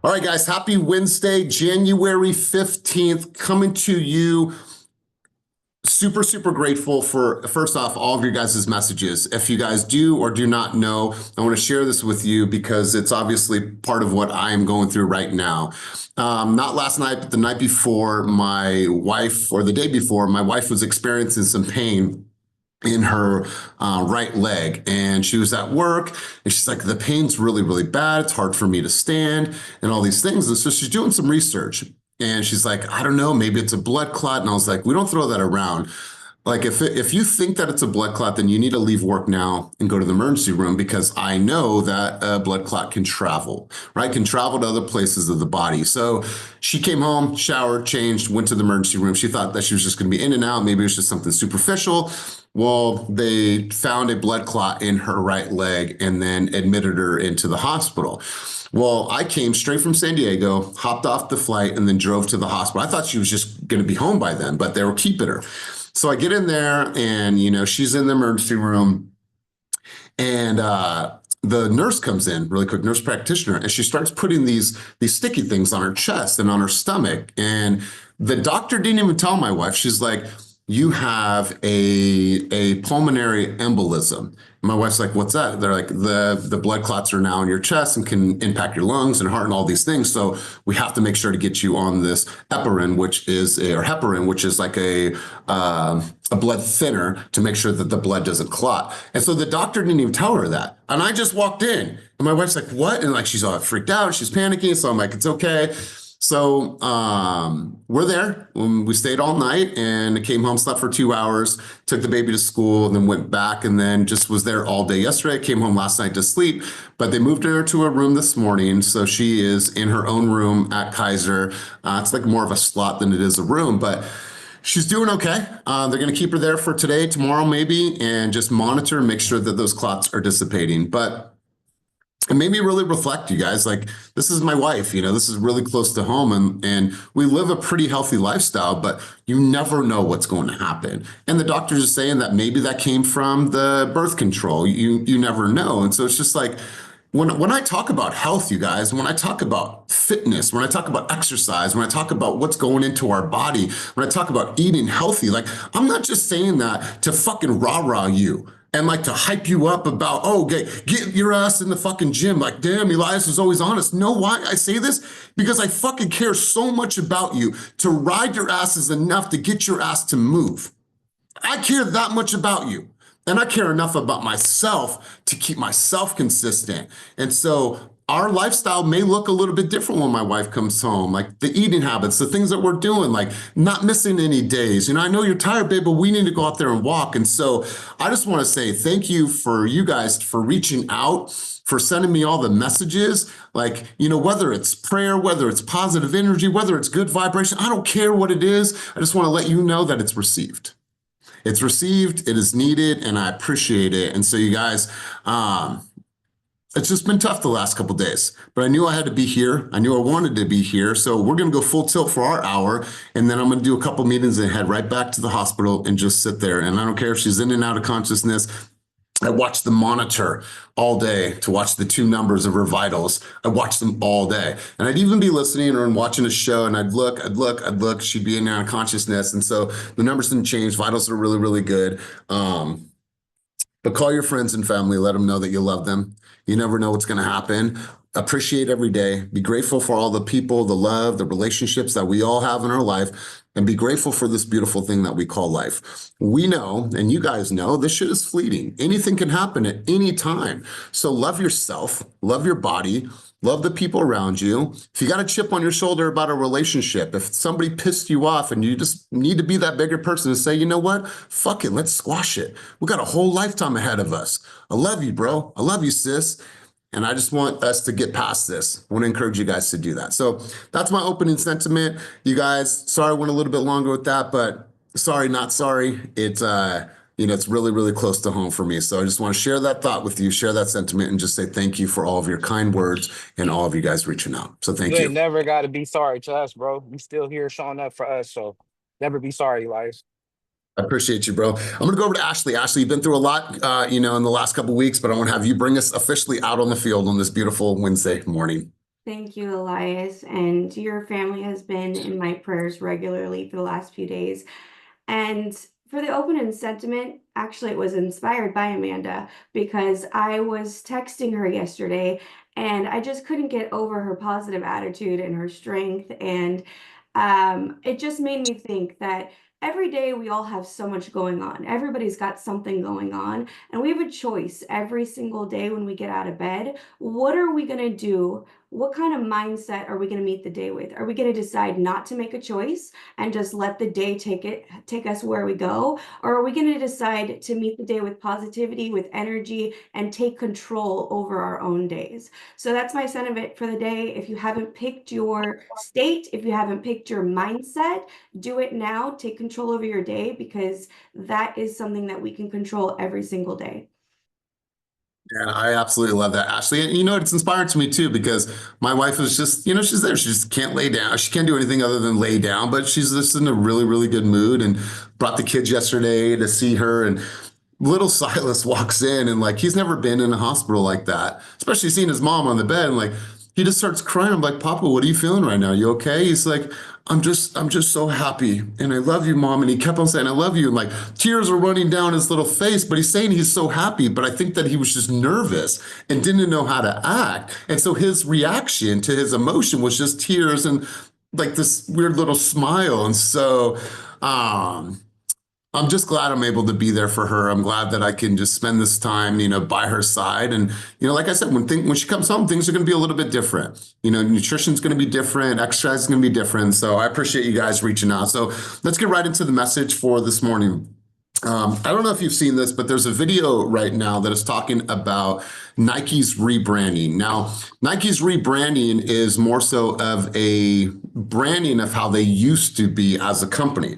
All right, guys, happy Wednesday, January 15th, coming to you. Super grateful for, first off, all of your guys' messages. If you guys do or do not know, I want to share this with you because it's obviously part of what I am going through right now. Not last night, but the night before, my wife, or the day before, my wife was experiencing some pain in her right leg, and she was at work, and she's like, the pain's really bad, it's hard for me to stand, and all these things. And so she's doing some research, and she's like, I don't know, maybe it's a blood clot. And I was like, we don't throw that around. Like, if you think that it's a blood clot, then you need to leave work now and go to the emergency room, because I know that a blood clot can travel, right? Can travel to other places of the body. So she came home, showered, changed, went to the emergency room. She thought that she was just gonna be in and out. Maybe it was just something superficial. Well, they found a blood clot in her right leg and then admitted her into the hospital. Well, I came straight from San Diego, hopped off the flight, and then drove to the hospital. I thought she was just gonna be home by then, but they were keeping her. So I get in there, and she's in the emergency room, and the nurse comes in really quick, nurse practitioner, and she starts putting these sticky things on her chest and on her stomach. And the doctor didn't even tell my wife. She's like, you have a pulmonary embolism. My wife's like, what's that? They're like, the blood clots are now in your chest and can impact your lungs and heart and all these things. So we have to make sure to get you on this heparin, which is like a blood thinner to make sure that the blood doesn't clot. And so the doctor didn't even tell her that. And I just walked in, and my wife's like, what? And like, she's all freaked out, she's panicking. So I'm like, it's okay. So we're there. We stayed all night and came home, slept for 2 hours, took the baby to school, and then went back, and then just was there all day yesterday. Came home last night to sleep, but they moved her to a room this morning. So she is in her own room at Kaiser. It's like more of a slot than it is a room, but she's doing okay. They're gonna keep her there for today, tomorrow maybe, and just monitor and make sure that those clots are dissipating. But it made me really reflect, you guys. Like, this is my wife, this is really close to home, and we live a pretty healthy lifestyle, but you never know what's going to happen. And the doctors are saying that maybe that came from the birth control. You never know. And so it's just like, when I talk about health, you guys, when I talk about fitness, when I talk about exercise, when I talk about what's going into our body, when I talk about eating healthy, like, I'm not just saying that to fucking rah-rah you and like to hype you up about, oh, get your ass in the fucking gym. Like, damn, Elias is always honest. Know why I say this? Because I fucking care so much about you. To ride your ass is enough to get your ass to move. I care that much about you. And I care enough about myself to keep myself consistent. And so our lifestyle may look a little bit different when my wife comes home, like the eating habits, the things that we're doing, like not missing any days. I know you're tired, babe, but we need to go out there and walk. And so I just want to say thank you for you guys for reaching out, for sending me all the messages, like, whether it's prayer, whether it's positive energy, whether it's good vibration, I don't care what it is. I just want to let you know that it's received. It's received, it is needed, and I appreciate it. And so you guys, it's just been tough the last couple days, but I knew I had to be here. I knew I wanted to be here. So we're gonna go full tilt for our hour, and then I'm gonna do a couple meetings and head right back to the hospital and just sit there. And I don't care if she's in and out of consciousness. I watched the monitor all day to watch the 2 numbers of her vitals. I watched them all day. And I'd even be listening or watching a show, and I'd look, she'd be in and out of consciousness. And so the numbers didn't change. Vitals are really good. But call your friends and family, let them know that you love them. You never know what's gonna happen. Appreciate every day. Be grateful for all the people, the love, the relationships that we all have in our life, and be grateful for this beautiful thing that we call life. We know, and you guys know, this shit is fleeting. Anything can happen at any time. So love yourself, love your body, love the people around you. If you got a chip on your shoulder about a relationship, if somebody pissed you off and you just need to be that bigger person to say, you know what, fuck it, let's squash it. We got a whole lifetime ahead of us. I love you, bro. I love you, sis. And I just want us to get past this. I want to encourage you guys to do that. So that's my opening sentiment. You guys, sorry I went a little bit longer with that, but sorry, not sorry. It's it's really close to home for me. So I just want to share that thought with you, share that sentiment, and just say thank you for all of your kind words and all of you guys reaching out. So thank You you. ain't never got to be sorry to us, bro. You still here showing up for us, so never be sorry, Elias. I appreciate you, bro. I'm going to go over to Ashley. Ashley, you've been through a lot, in the last couple of weeks, but I want to have you bring us officially out on the field on this beautiful Wednesday morning. Thank you, Elias. And your family has been in my prayers regularly for the last few days. And for the open-end sentiment, actually, it was inspired by Amanda because I was texting her yesterday and I just couldn't get over her positive attitude and her strength. And it just made me think that every day we all have so much going on. Everybody's got something going on, and we have a choice every single day when we get out of bed. What are we going to do? What kind of mindset are we going to meet the day with? Are we going to decide not to make a choice and just let the day take us where we go? Or are we going to decide to meet the day with positivity, with energy, and take control over our own days? So that's my sentiment for the day. If you haven't picked your state, if you haven't picked your mindset, do it now. Take control over your day because that is something that we can control every single day. And I absolutely love that, Ashley. And it's inspired to me too, because my wife is just, she's there. She just can't lay down. She can't do anything other than lay down, but she's just in a really, really good mood and brought the kids yesterday to see her. And little Silas walks in and like, he's never been in a hospital like that, especially seeing his mom on the bed. And like, he just starts crying. I'm like, Papa, what are you feeling right now? You okay? He's like, I'm just so happy. And I love you, Mom. And he kept on saying, I love you. And like tears are running down his little face, but he's saying he's so happy. But I think that he was just nervous and didn't know how to act. And so his reaction to his emotion was just tears and like this weird little smile. And so, I'm just glad I'm able to be there for her. I'm glad that I can just spend this time, by her side. And, like I said, when she comes home, things are going to be a little bit different. Nutrition's going to be different. Exercise is going to be different. So I appreciate you guys reaching out. So let's get right into the message for this morning. I don't know if you've seen this, but there's a video right now that is talking about Nike's rebranding. Now, Nike's rebranding is more so of a branding of how they used to be as a company.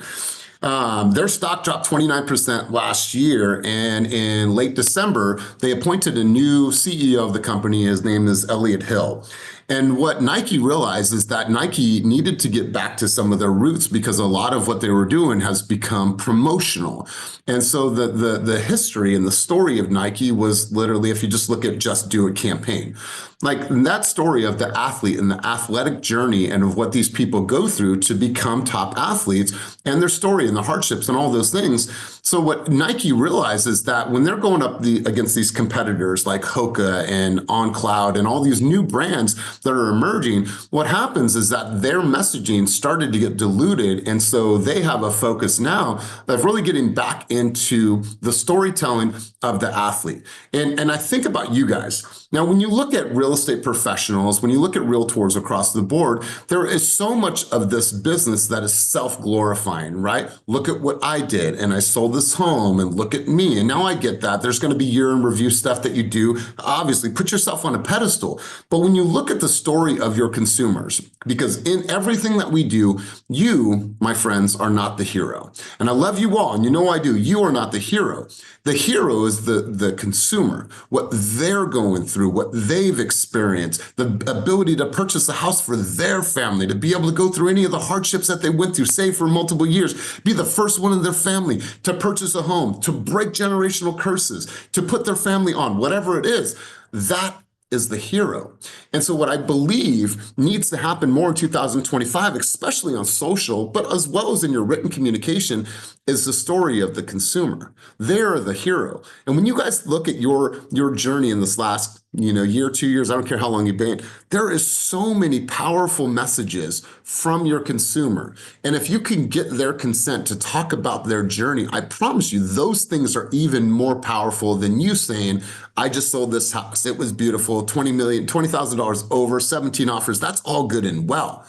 Their stock dropped 29% last year, and in late December, they appointed a new CEO of the company. His name is Elliot Hill. And what Nike realized is that Nike needed to get back to some of their roots because a lot of what they were doing has become promotional. And so the history and the story of Nike was literally, if you just look at Just Do It campaign, like that story of the athlete and the athletic journey and of what these people go through to become top athletes and their story and the hardships and all those things. So what Nike realizes that when they're going up against these competitors like Hoka and On Cloud and all these new brands that are emerging, what happens is that their messaging started to get diluted. And so they have a focus now of really getting back into the storytelling of the athlete. And I think about you guys. Now, when you look at real estate professionals, when you look at realtors across the board, there is so much of this business that is self-glorifying, right? Look at what I did and I sold this home and look at me. And now I get that. There's going to be year in review stuff that you do. Obviously, put yourself on a pedestal. But when you look at the story of your consumers, because in everything that we do, you, my friends, are not the hero. And I love you all, and you know I do. You are not the hero. The hero is the consumer, what they're going through, what they've experienced, the ability to purchase a house for their family, to be able to go through any of the hardships that they went through, save for multiple years, be the first one in their family to purchase a home, to break generational curses, to put their family on, whatever it is. That is the hero. And so what I believe needs to happen more in 2025, especially on social, but as well as in your written communication, is the story of the consumer. They're the hero. And when you guys look at your journey in this last year, 2 years, I don't care how long you've been, there is so many powerful messages from your consumer. And if you can get their consent to talk about their journey, I promise you, those things are even more powerful than you saying, I just sold this house. It was beautiful, $20,000 over, 17 offers. That's all good and well.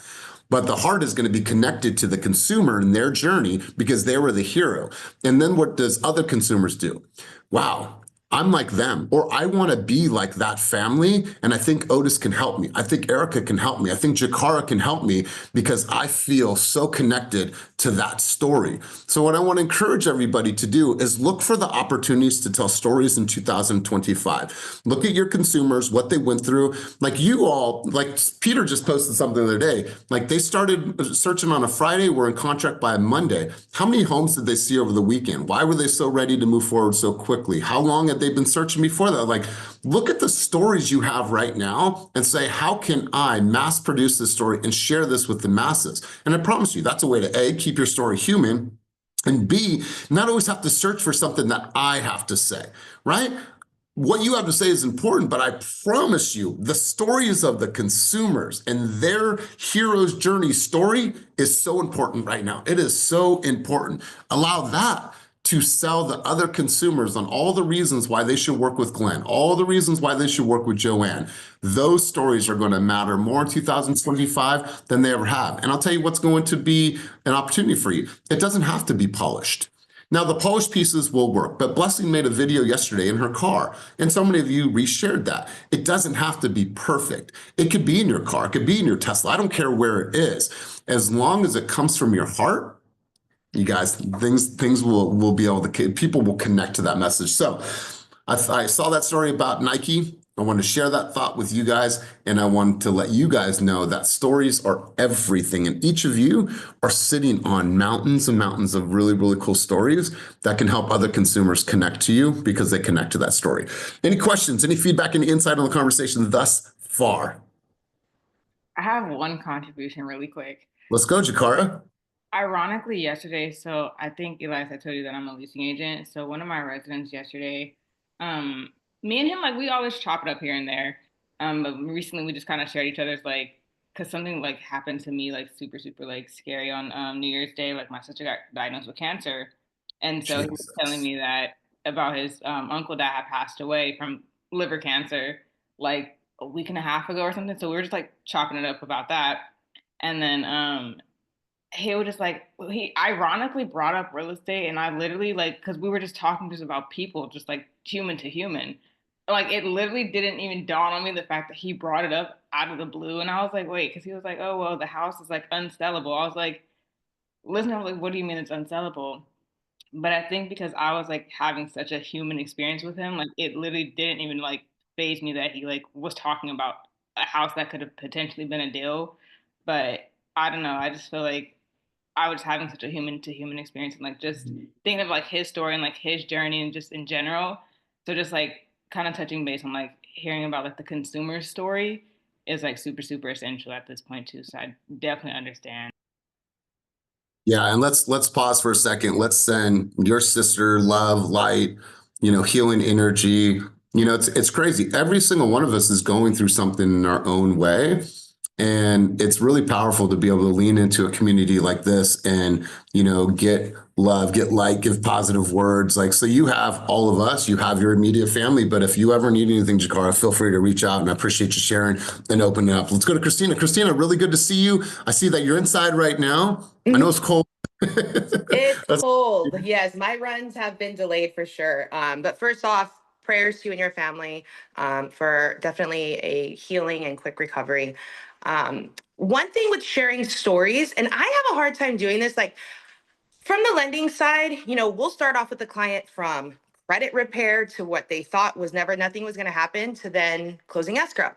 But the heart is going to be connected to the consumer and their journey because they were the hero. And then what does other consumers do? Wow, I'm like them, or I want to be like that family. And I think Otis can help me. I think Erica can help me. I think Jakara can help me because I feel so connected to that story. So what I want to encourage everybody to do is look for the opportunities to tell stories in 2025. Look at your consumers, what they went through. Like you all, like Peter just posted something the other day, like they started searching on a Friday, were in contract by a Monday. How many homes did they see over the weekend? Why were they so ready to move forward so quickly? How long had wanted. They've been searching me for that. Like, look at the stories you have right now and say, how can I mass produce this story and share this with the masses? And I promise you, that's a way to A, keep your story human, and B, not always have to search for something that I have to say, right? What you have to say is important, but I promise you, the stories of the consumers and their hero's journey story is so important right now. It is so important. Allow that to sell the other consumers on all the reasons why they should work with Glenn, all the reasons why they should work with Joanne. Those stories are going to matter more in 2025 than they ever have. And I'll tell you what's going to be an opportunity for you. It doesn't have to be polished. Now, the polished pieces will work, but Blessing made a video yesterday in her car, and so many of you reshared that. It doesn't have to be perfect. It could be in your car, it could be in your Tesla. I don't care where it is. As long as it comes from your heart, you guys, things will be able to, people will connect to that message. So I saw that story about Nike. I want to share that thought with you guys, and I want to let you guys know that stories are everything, and each of you are sitting on mountains and mountains of really, really cool stories that can help other consumers connect to you because they connect to that story. Any questions, any feedback, any insight on the conversation thus far? I have one contribution really quick. Let's go, Jakara. Ironically, yesterday, so I think, Elias, I told you that I'm a leasing agent. So one of my residents yesterday, me and him, like, we always chop it up here and there. But recently we just kind of shared each other's, like, because something like happened to me, like super, super like scary on New Year's Day. Like my sister got diagnosed with cancer. And so he was telling me that about his uncle that had passed away from liver cancer like a week and a half ago or something. So we were just like chopping it up about that. And then he was just like, he ironically brought up real estate, and I literally like, because we were just talking just about people, just like human to human. Like it literally didn't even dawn on me the fact that he brought it up out of the blue, and I was like, wait, because he was like, oh well, the house is like unsellable. I was like, listen, I was like, what do you mean it's unsellable? But I think because I was like having such a human experience with him, like it literally didn't even like phase me that he like was talking about a house that could have potentially been a deal. But I don't know. I just feel like I was having such a human to human experience, and like just thinking of like his story and like his journey and just in general. So just like kind of touching base on like hearing about like the consumer story is like super, super essential at this point too. So I definitely understand. Yeah, and let's pause for a second. Let's send your sister love, light, healing energy. It's crazy. Every single one of us is going through something in our own way. And it's really powerful to be able to lean into a community like this and, get love, get light, give positive words. Like, so you have all of us, you have your immediate family, but if you ever need anything, Jakara, feel free to reach out, and I appreciate you sharing and opening up. Let's go to Christina. Christina, really good to see you. I see that you're inside right now. I know it's cold. It's cold. Yes, my runs have been delayed for sure. But first off, prayers to you and your family for definitely a healing and quick recovery. One thing with sharing stories, and I have a hard time doing this, like from the lending side, we'll start off with the client from credit repair to what they thought was nothing was going to happen to then closing escrow.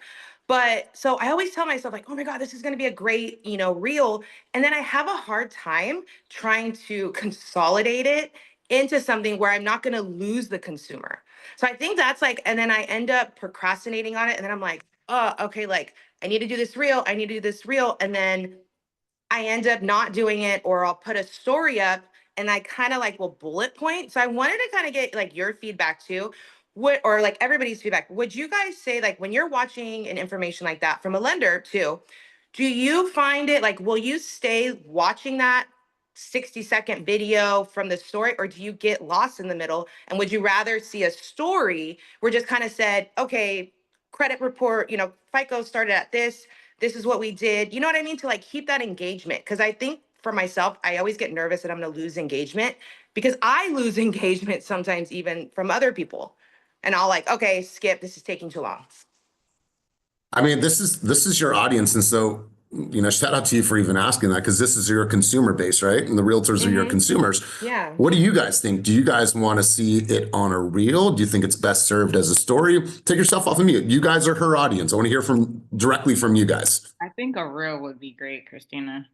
But so I always tell myself like, oh my God, this is going to be a great, reel. And then I have a hard time trying to consolidate it into something where I'm not going to lose the consumer. So I think that's like, and then I end up procrastinating on it. And then I'm like, oh, okay, like I need to do this reel. I need to do this reel. And then I end up not doing it, or I'll put a story up and I kind of like will bullet point. So I wanted to kind of get like your feedback too. What, or like everybody's feedback. Would you guys say, like, when you're watching an information like that from a lender too, do you find it like, will you stay watching that 60-second video from the story, or do you get lost in the middle? And would you rather see a story where just kind of said, okay, credit report, FICO started at this is what we did. You know what I mean? To like keep that engagement. Because I think for myself, I always get nervous that I'm going to lose engagement, because I lose engagement sometimes even from other people. And I'll like, okay, skip, this is taking too long. I mean, this is your audience. And so, shout out to you for even asking that, because this is your consumer base, right? And the realtors are your consumers. Yeah. What do you guys think? Do you guys want to see it on a reel? Do you think it's best served as a story? Take yourself off of mute. You guys are her audience. I want to hear directly from you guys. I think a reel would be great, Christina.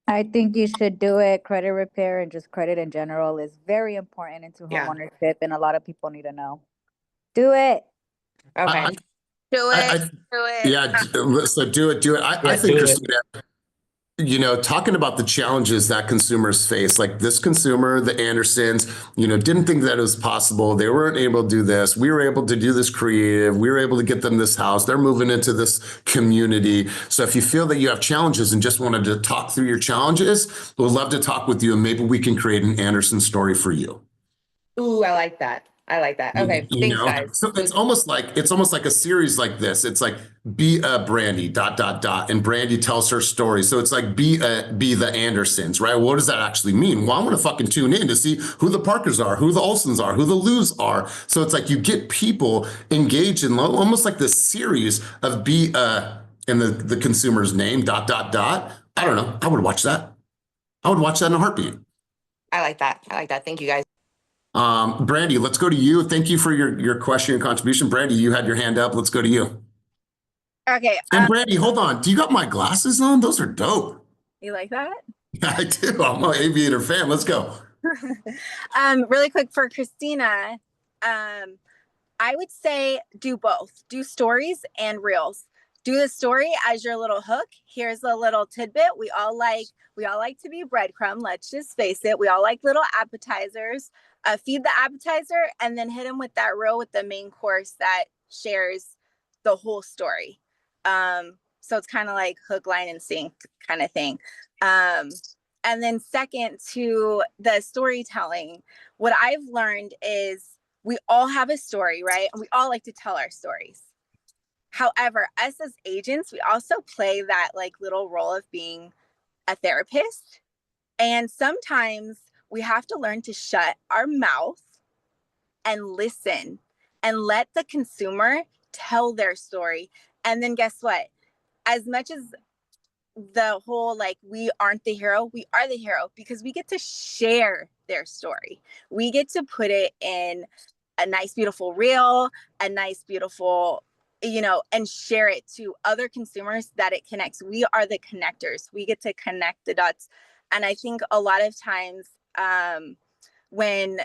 I think you should do it. Credit repair and just credit in general is very important into Yeah. homeownership, and a lot of people need to know. Do it. Okay. I, Do I, it. I, Do it. yeah, so do it. I Yeah, think, do it. Christina, talking about the challenges that consumers face, like this consumer, the Andersons, didn't think that it was possible. They weren't able to do this. We were able to do this creative. We were able to get them this house. They're moving into this community. So if you feel that you have challenges and just wanted to talk through your challenges, we'd love to talk with you, and maybe we can create an Anderson story for you. Ooh, I like that. I like that. Okay, thanks, guys. So it's almost like a series like this. It's like be a Brandy ... and Brandy tells her story. So it's like be the Andersons, right? What does that actually mean? Well, I'm gonna fucking tune in to see who the Parkers are, who the Olsons are, who the Lou's are. So it's like you get people engaged in almost like this series of be in the consumer's name ... I don't know. I would watch that. I would watch that in a heartbeat. I like that. I like that. Thank you, guys. Brandy, let's go to you. Thank you for your question and contribution. Brandy, you had your hand up. Let's go to you. Okay. And Brandy, hold on. Do you got my glasses on? Those are dope. You like that? I do. I'm an aviator fan. Let's go. Really quick for Christina, I would say do both. Do stories and reels. Do the story as your little hook. Here's a little tidbit. We all like to be breadcrumb. Let's just face it. We all like little appetizers. Feed the appetizer and then hit them with that reel with the main course that shares the whole story. So it's kind of like hook, line, and sink kind of thing. And then second to the storytelling, what I've learned is we all have a story, right? And we all like to tell our stories. However, us as agents, we also play that like little role of being a therapist. And sometimes we have to learn to shut our mouth and listen and let the consumer tell their story. And then guess what? As much as the whole like we aren't the hero, we are the hero because we get to share their story. We get to put it in a nice, beautiful reel, a nice, beautiful, and share it to other consumers that it connects. We are the connectors. We get to connect the dots. And I think a lot of times when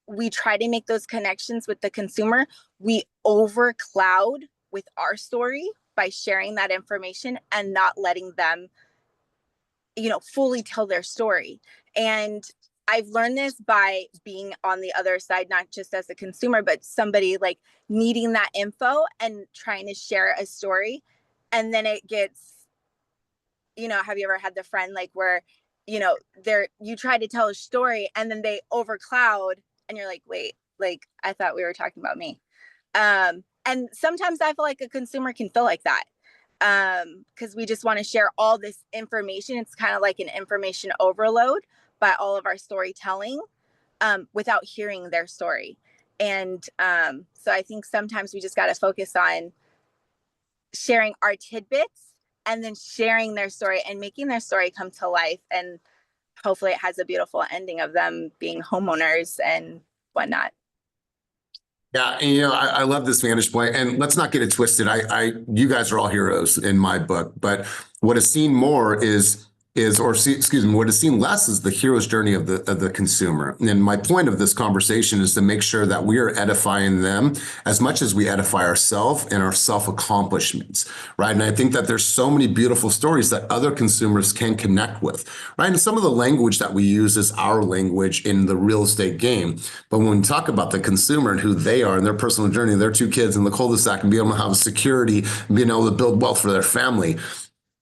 we try to make those connections with the consumer, we overcloud with our story by sharing that information and not letting them, fully tell their story. And I've learned this by being on the other side, not just as a consumer, but somebody like needing that info and trying to share a story. And then it gets, have you ever had the friend like where, you try to tell a story and then they overcloud and you're like, wait, like, I thought we were talking about me. And sometimes I feel like a consumer can feel like that because we just want to share all this information. It's kind of like an information overload by all of our storytelling without hearing their story. And so I think sometimes we just got to focus on sharing our tidbits and then sharing their story and making their story come to life. And hopefully it has a beautiful ending of them being homeowners and whatnot. Yeah, and, I love this vantage point, and let's not get it twisted. You guys are all heroes in my book, but what is seen more what is seen less is the hero's journey of the consumer. And my point of this conversation is to make sure that we are edifying them as much as we edify ourselves and our self-accomplishments, right? And I think that there's so many beautiful stories that other consumers can connect with, right? And some of the language that we use is our language in the real estate game. But when we talk about the consumer and who they are and their personal journey, their two kids in the cul-de-sac and being able to have security, being able to build wealth for their family,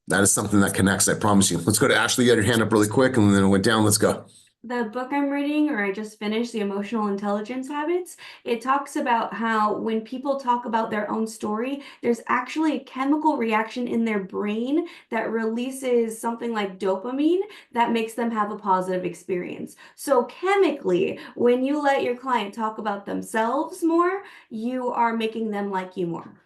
that is something that connects, I promise you. Let's go to Ashley. You had your hand up really quick and then it went down. Let's go. The book I'm reading, or I just finished, The Emotional Intelligence Habits, it talks about how when people talk about their own story, there's actually a chemical reaction in their brain that releases something like dopamine that makes them have a positive experience. So chemically, when you let your client talk about themselves more, you are making them like you more.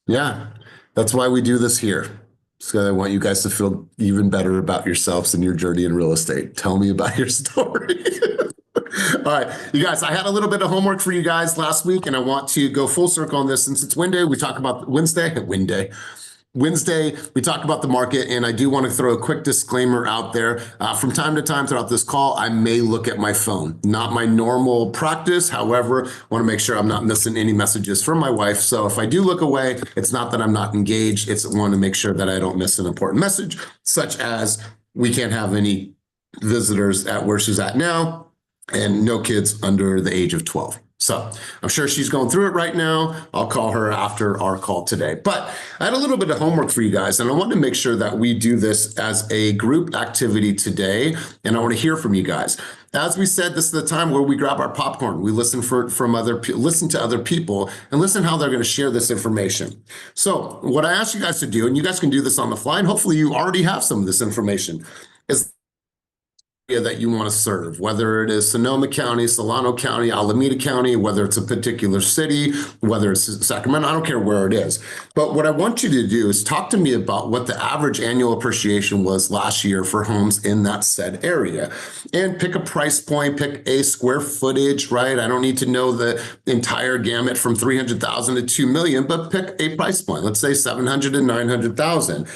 Yeah, that's why we do this here. So I want you guys to feel even better about yourselves and your journey in real estate. Tell me about your story. All right, you guys, I had a little bit of homework for you guys last week, and I want to go full circle on this since it's Wednesday. We talk about Wednesday. Wednesday, we talk about the market, and I do want to throw a quick disclaimer out there. From time to time throughout this call, I may look at my phone. Not my normal practice. However, I want to make sure I'm not missing any messages from my wife. So if I do look away, it's not that I'm not engaged. It's I want to make sure that I don't miss an important message, such as we can't have any visitors at where she's at now and no kids under the age of 12. So I'm sure she's going through it right now. I'll call her after our call today. But I had a little bit of homework for you guys, and I want to make sure that we do this as a group activity today, and I want to hear from you guys. As we said, this is the time where we grab our popcorn. We listen listen to other people and listen how they're going to share this information. So what I ask you guys to do, and you guys can do this on the fly, and hopefully you already have some of this information, is that you want to serve, whether it is Sonoma County, Solano County, Alameda County, whether it's a particular city, whether it's Sacramento, I don't care where it is. But what I want you to do is talk to me about what the average annual appreciation was last year for homes in that said area. And pick a price point, pick a square footage, right? I don't need to know the entire gamut from 300,000 to 2 million, but pick a price point. Let's say 700 and 900,000.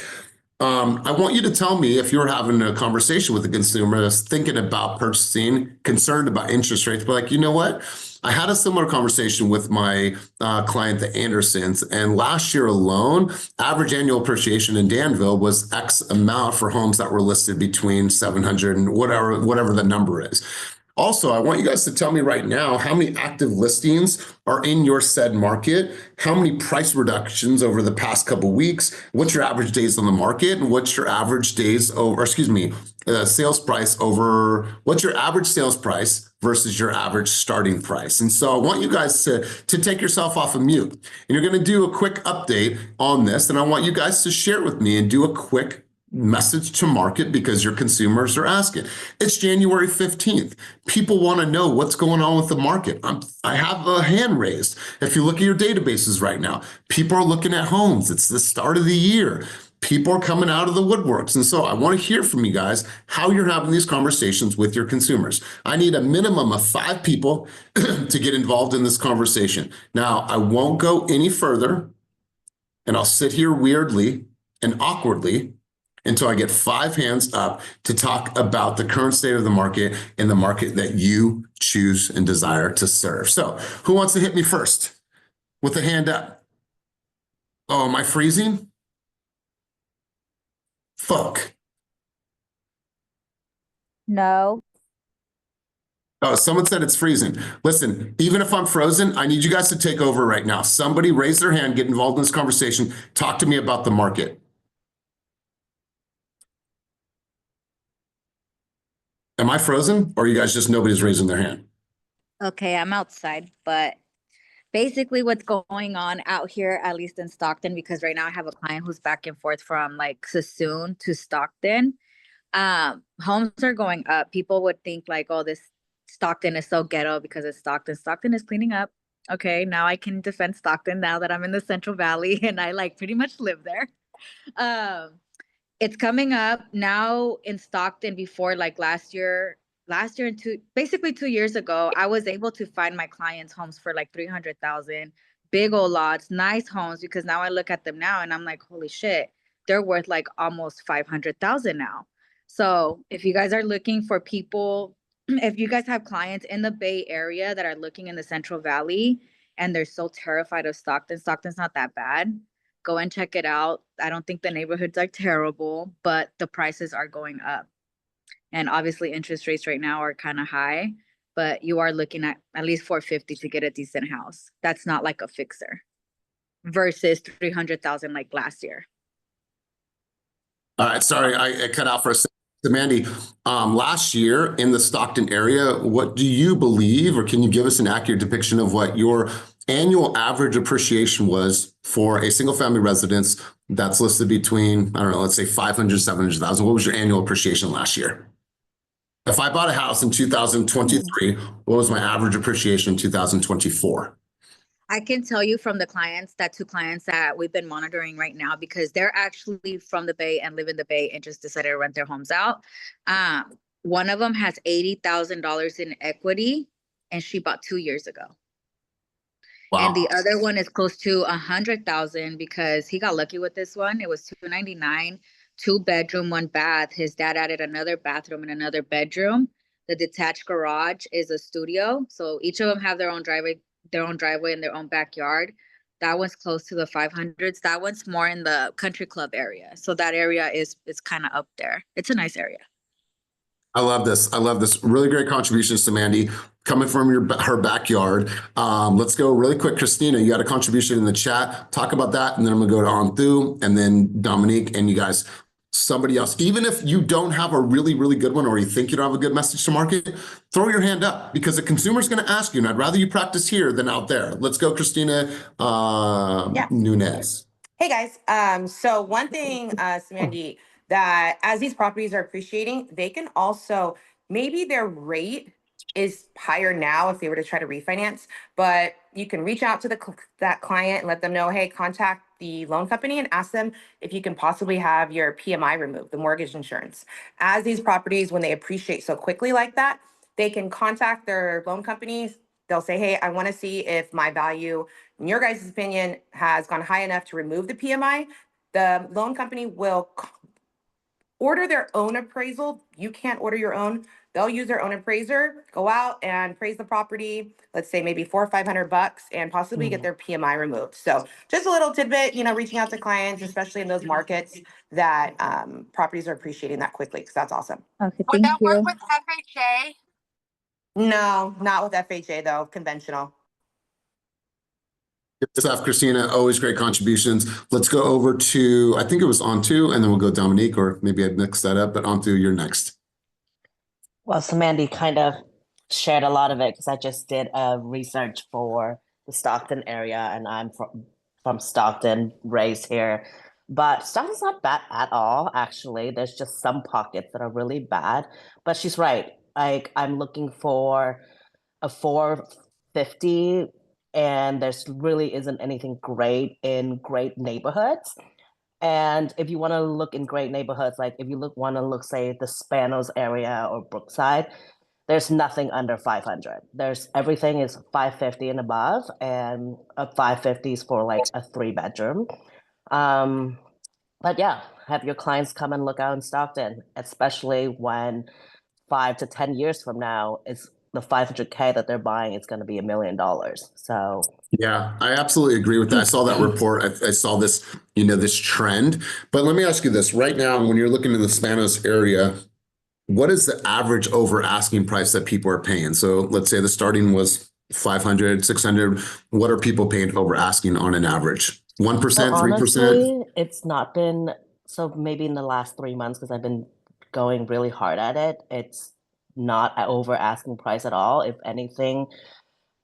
I want you to tell me if you're having a conversation with a consumer that's thinking about purchasing, concerned about interest rates, but like, you know what? I had a similar conversation with my client, the Andersons, and last year alone, average annual appreciation in Danville was X amount for homes that were listed between 700 and whatever the number is. Also, I want you guys to tell me right now how many active listings are in your said market, how many price reductions over the past couple of weeks, what's your average days on the market, and what's your average days over, sales price over, what's your average sales price versus your average starting price. And so I want you guys to take yourself off of mute. And you're going to do a quick update on this, and I want you guys to share with me and do a quick message to market because your consumers are asking. It's January 15th. People want to know what's going on with the market. I have a hand raised. If you look at your databases right now, people are looking at homes. It's the start of the year. People are coming out of the woodworks. And so I want to hear from you guys how you're having these conversations with your consumers. I need a minimum of 5 people to get involved in this conversation. Now, I won't go any further, and I'll sit here weirdly and awkwardly until I get 5 hands up to talk about the current state of the market and the market that you choose and desire to serve. So who wants to hit me first with a hand up? Oh, am I freezing? Fuck. No. Oh, someone said it's freezing. Listen, even if I'm frozen, I need you guys to take over right now. Somebody raise their hand, get involved in this conversation. Talk to me about the market. Am I frozen, or are you guys just nobody's raising their hand? Okay, I'm outside, but basically what's going on out here, at least in Stockton, because right now I have a client who's back and forth from like Sassoon to Stockton. Homes are going up. People would think like, oh, this Stockton is so ghetto because it's Stockton. Stockton is cleaning up. Okay, now I can defend Stockton now that I'm in the Central Valley and I like pretty much live there. It's coming up now in Stockton. Before, like last year and basically 2 years ago, I was able to find my clients homes for like 300,000, big old lots, nice homes, because now I look at them now and I'm like, holy shit, they're worth like almost 500,000 now. So if you guys are looking for people, if you guys have clients in the Bay Area that are looking in the Central Valley and they're so terrified of Stockton's not that bad. Go and check it out. I don't think the neighborhoods are terrible, but the prices are going up. And obviously interest rates right now are kind of high, but you are looking at least 450 to get a decent house. That's not like a fixer versus 300,000 like last year. All right, sorry, I cut out for a second. So Mandy, last year in the Stockton area, what do you believe, or can you give us an accurate depiction of what your annual average appreciation was for a single family residence that's listed between, I don't know, let's say 500, 700,000. What was your annual appreciation last year? If I bought a house in 2023, what was my average appreciation in 2024? I can tell you from the two clients that we've been monitoring right now, because they're actually from the Bay and live in the Bay and just decided to rent their homes out. One of them has $80,000 in equity and she bought 2 years ago. And the Wow. other one is close to 100,000 because he got lucky with this one. It was 299, 2 bedroom, 1 bath. His dad added another bathroom and another bedroom. The detached garage is a studio, so each of them have their own driveway and their own backyard. That one's close to the 500s. That one's more in the country club area, so that area is kind of up there. It's a nice area. I love this. I love this. Really great contributions to Mandy coming from her backyard. Let's go really quick. Christina, you got a contribution in the chat. Talk about that. And then I'm going to go to Anthu and then Dominique and you guys, somebody else. Even if you don't have a really, really good one or you think you don't have a good message to market, throw your hand up because the consumer's going to ask you. And I'd rather you practice here than out there. Let's go, Christina Nunez. Hey guys, so one thing, Samandy, that as these properties are appreciating, they can also, maybe their rate is higher now if they were to try to refinance, but you can reach out to that client and let them know, hey, contact the loan company and ask them if you can possibly have your PMI removed, the mortgage insurance. As these properties, when they appreciate so quickly like that, they can contact their loan companies. They'll say, hey, I want to see if my value, in your guys' opinion, has gone high enough to remove the PMI. The loan company will order their own appraisal. You can't order your own. They'll use their own appraiser, go out and appraise the property, let's say maybe $400 or $500, and possibly get their PMI removed. So just a little tidbit, reaching out to clients, especially in those markets that properties are appreciating that quickly, because that's awesome. Okay, Would thank that work you. with FHA? No, not with FHA though, conventional. Good stuff, Christina. Always great contributions. Let's go over to, I think it was Antu, and then we'll go Dominique, or maybe I'd mix that up, but Antu, you're next. Well, so Mandy kind of shared a lot of it because I just did a research for the Stockton area, and I'm from Stockton, raised here. But Stockton's not bad at all, actually. There's just some pockets that are really bad. But she's right. Like I'm looking for a 450, and there's really isn't anything great in great neighborhoods. And if you want to look in great neighborhoods, like if you want to look, say, the Spanos area or Brookside, there's nothing under 500. There's everything is 550 and above, and a 550 is for like a 3 bedroom. But yeah, have your clients come and look out in Stockton, especially when 5 to 10 years from now, it's the 500K that they're buying, it's going to be $1 million. So Yeah, I absolutely agree with that. I saw that report. I saw this, this trend. But let me ask you this right now, when you're looking in the Spanos area, what is the average over asking price that people are paying? So let's say the starting was 500, 600. What are people paying over asking on an average? 1%, 3%? honestly, it's not been so maybe in the last 3 months because I've been going really hard at it. It's not at over asking price at all. If anything,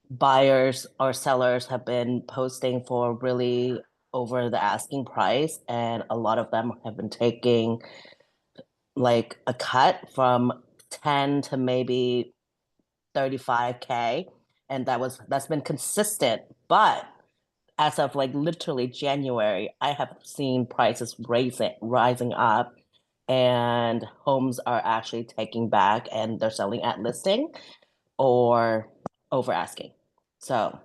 buyers or sellers have been posting for really over the asking price, and a lot of them have been taking like a cut from 10 to maybe 35K, and that's been consistent. But as of like literally January, I have seen prices rising up, and homes are actually taking back and they're selling at listing or over asking. So,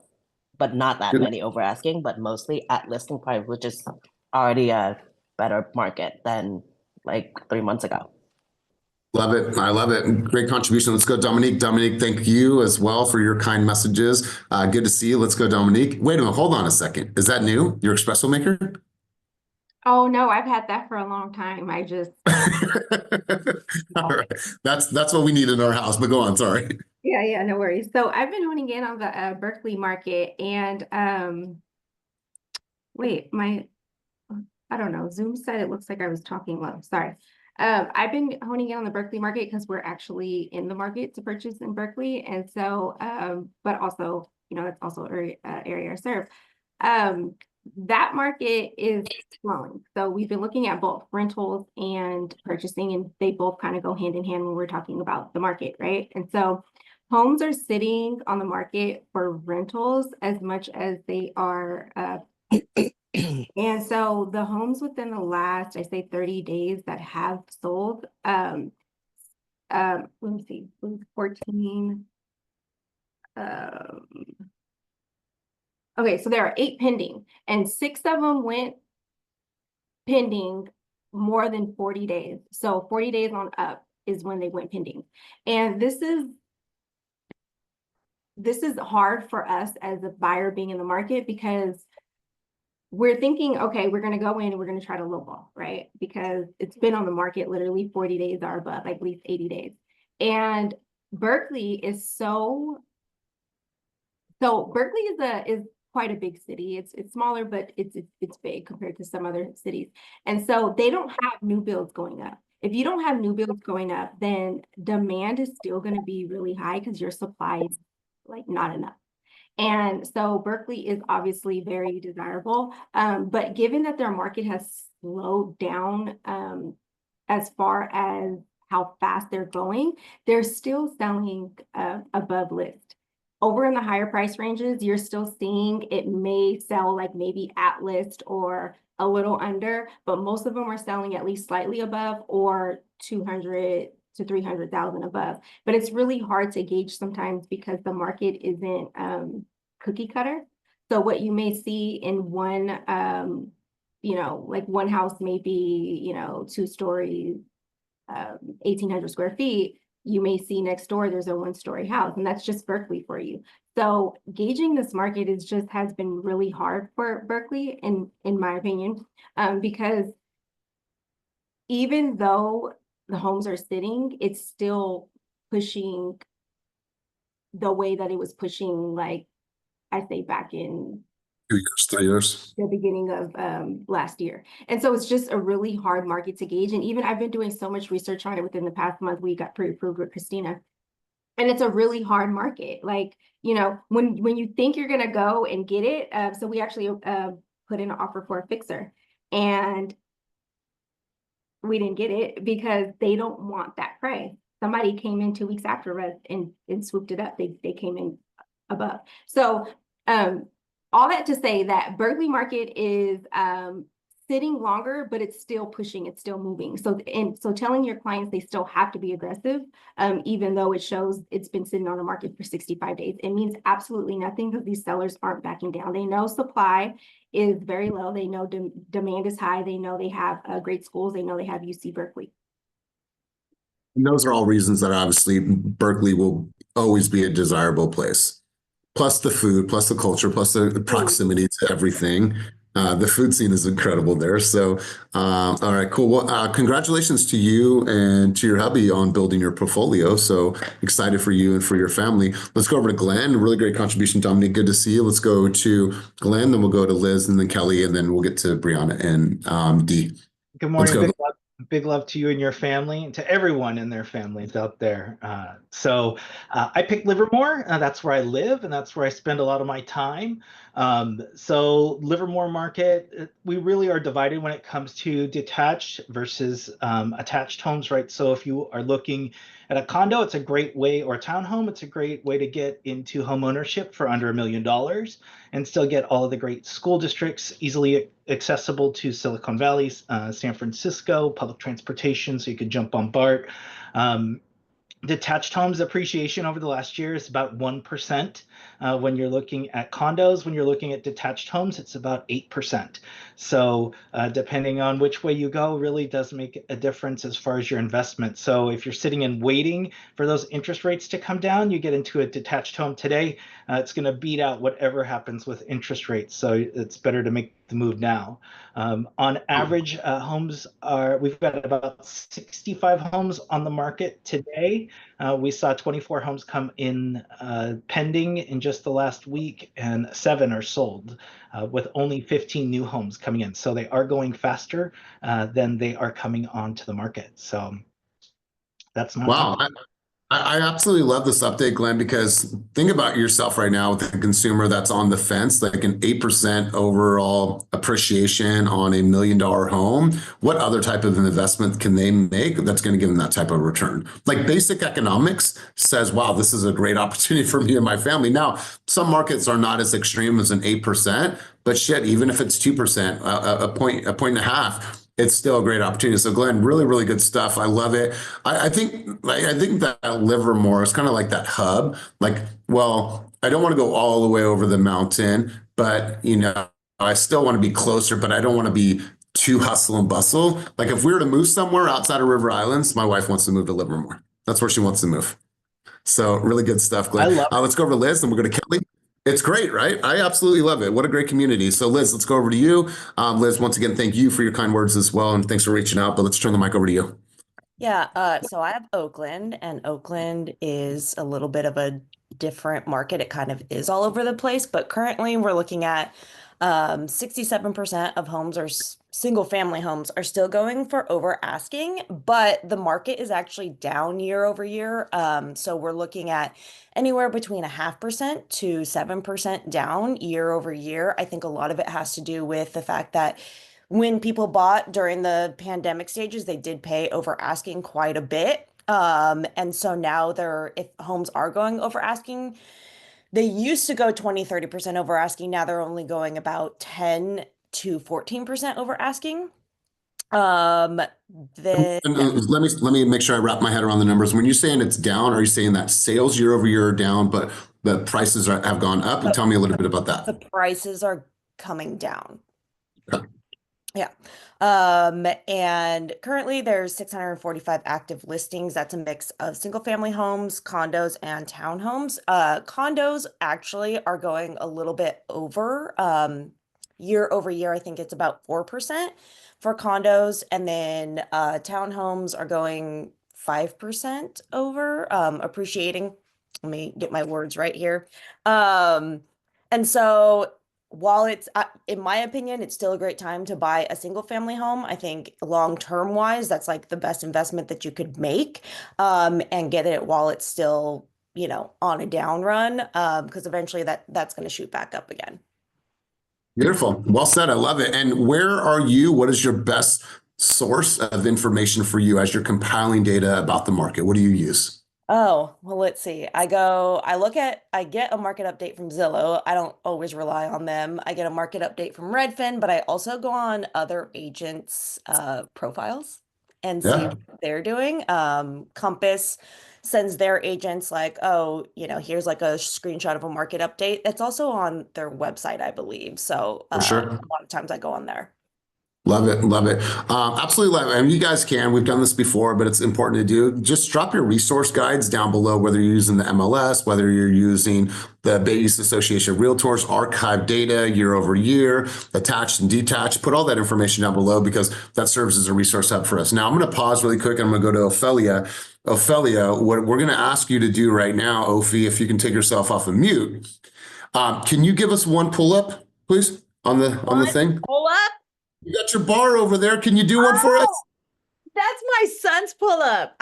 but not that many over asking, but mostly at listing price, which is already a better market than like 3 months ago. Love it. I love it. Great contribution. Let's go, Dominique. Dominique, thank you as well for your kind messages. Good to see you. Let's go, Dominique. Wait a minute. Hold on a second. Is that new? Your espresso maker? Oh no, I've had that for a long time. I just All right. That's what we need in our house, but go on. Sorry. yeah, no worries. So I've been honing in on the Berkeley market and wait, I don't know. Zoom said it looks like I was talking low. Sorry. I've been honing in on the Berkeley market because we're actually in the market to purchase in Berkeley. And so, but also, it's also area I serve. That market is growing. So we've been looking at both rentals and purchasing, and they both kind of go hand in hand when we're talking about the market, right? And so homes are sitting on the market for rentals as much as they are and so the homes within the last, I say 30 days that have sold, let me see, 14, Okay, so there are 8 pending, and 6 of them went pending more than 40 days. So 40 days on up is when they went pending. And this is hard for us as a buyer being in the market, because we're thinking, okay, we're going to go in and we're going to try to lowball, right? Because it's been on the market literally 40 days or above, like at least 80 days. And Berkeley is Berkeley is quite a big city. It's smaller, but it's big compared to some other cities. And so they don't have new builds going up. If you don't have new builds going up, then demand is still going to be really high because your supply is like not enough. And so Berkeley is obviously very desirable. But given that their market has slowed down as far as how fast they're going, they're still selling above list. Over in the higher price ranges, you're still seeing it may sell like maybe at list or a little under, but most of them are selling at least slightly above or 200 to 300,000 above. But it's really hard to gauge sometimes because the market isn't cookie cutter. So what you may see in one, like one house may be, 2 stories, 1,800 square feet. You may see next door there's a 1-story house, and that's just Berkeley for you. So gauging this market has been really hard for Berkeley, in my opinion, because even though the homes are sitting, it's still pushing the way that it was pushing, like I say back in 2 years, 3 years. the beginning of last year. And so it's just a really hard market to gauge. And even I've been doing so much research on it within the past month. We got pre-approved with Christina. And it's a really hard market. Like, when you think you're going to go and get it. So we actually put in an offer for a fixer. And we didn't get it because they don't want that price. Somebody came in 2 weeks after us and swooped it up. They came in above. So all that to say that Berkeley market is sitting longer, but it's still pushing, it's still moving. So telling your clients they still have to be aggressive, even though it shows it's been sitting on the market for 65 days, it means absolutely nothing because these sellers aren't backing down. They know supply is very low. They know demand is high. They know they have great schools. They know they have UC Berkeley. And those are all reasons that obviously Berkeley will always be a desirable place. Plus the food, plus the culture, plus the proximity to everything. The food scene is incredible there. So, all right, cool. Well, congratulations to you and to your hubby on building your portfolio. So excited for you and for your family. Let's go over to Glenn. Really great contribution, Dominique. Good to see you. Let's go to Glenn, then we'll go to Liz and then Kelly, and then we'll get to Brianna and Dee. Good morning. Big love to you and your family, and to everyone and their families out there. I picked Livermore. That's where I live, and that's where I spend a lot of my time. So Livermore market, we really are divided when it comes to detached versus attached homes, right? So if you are looking at a condo, it's a great way, or a townhome, it's a great way to get into home ownership for under $1 million and still get all of the great school districts easily accessible to Silicon Valley, San Francisco, public transportation, so you could jump on BART. Detached homes appreciation over the last year is about 1%. When you're looking at condos, when you're looking at detached homes, it's about 8%. So depending on which way you go, really does make a difference as far as your investment. So if you're sitting and waiting for those interest rates to come down, you get into a detached home today, it's going to beat out whatever happens with interest rates. So it's better to make the move now. On average, we've got about 65 homes on the market today. We saw 24 homes come in pending in just the last week, and 7 are sold, with only 15 new homes coming in. So they are going faster than they are coming onto the market. So that's not wow. I absolutely love this update, Glenn, because think about yourself right now with a consumer that's on the fence, like an 8% overall appreciation on $1 million home. What other type of investment can they make that's going to give them that type of return? Like basic economics says, wow, this is a great opportunity for me and my family. Now, some markets are not as extreme as an 8%, but shit, even if it's 2%, a point and a half, it's still a great opportunity. So Glenn, really, really good stuff. I love it. I think that Livermore is kind of like that hub. Like, well, I don't want to go all the way over the mountain, but I still want to be closer, but I don't want to be too hustle and bustle. Like if we were to move somewhere outside of River Islands, my wife wants to move to Livermore. That's where she wants to move. So really good stuff, I Glenn. love Let's go over to Liz and we'll go to Kelly. It's great, right? I absolutely love it. What a great community. So Liz, let's go over to you. Liz, once again, thank you for your kind words as well. And thanks for reaching out, but let's turn the mic over to you. Yeah, so I have Oakland, and Oakland is a little bit of a different market. It kind of is all over the place, but currently we're looking at 67% of homes are single family homes are still going for over asking, but the market is actually down year over year. So we're looking at anywhere between 0.5% to 7% down year over year. I think a lot of it has to do with the fact that when people bought during the pandemic stages, they did pay over asking quite a bit. And so now if homes are going over asking, they used to go 20-30% over asking. Now they're only going about 10 to 14% over asking. Then Let me make sure I wrap my head around the numbers. When you're saying it's down, are you saying that sales year over year are down, but the prices have gone up? And tell me a little bit about that. the prices are coming down. Okay. Yeah. And currently there's 645 active listings. That's a mix of single family homes, condos, and townhomes. Condos actually are going a little bit over, year over year. I think it's about 4% for condos. And then, townhomes are going 5% over, appreciating. Let me get my words right here. And so while it's, in my opinion, it's still a great time to buy a single family home. I think long-term wise, that's like the best investment that you could make, and get it while it's still, on a down run, because eventually that's going to shoot back up again. Beautiful. Well said. I love it. And where are you? What is your best source of information for you as you're compiling data about the market? What do you use? Oh, well, let's see. I get a market update from Zillow. I don't always rely on them. I get a market update from Redfin, but I also go on other agents' profiles and see Yeah. what they're doing. Compass sends their agents like, oh, here's like a screenshot of a market update. It's also on their website, I believe. So For sure. a lot of times I go on there. Love it. Love it. Absolutely love it. I mean, you guys can. We've done this before, but it's important to do. Just drop your resource guides down below, whether you're using the MLS, whether you're using the Bay East Association of Realtors, archive data year over year, attached and detached. Put all that information down below because that serves as a resource hub for us. Now, I'm going to pause really quick. I'm going to go to Ophelia. Ophelia, what we're going to ask you to do right now, Ophi, if you can take yourself off of mute. Can you give us one pull-up, please, on the thing? Pull up. You got your bar over there. Can you do one for us? That's my son's pull up.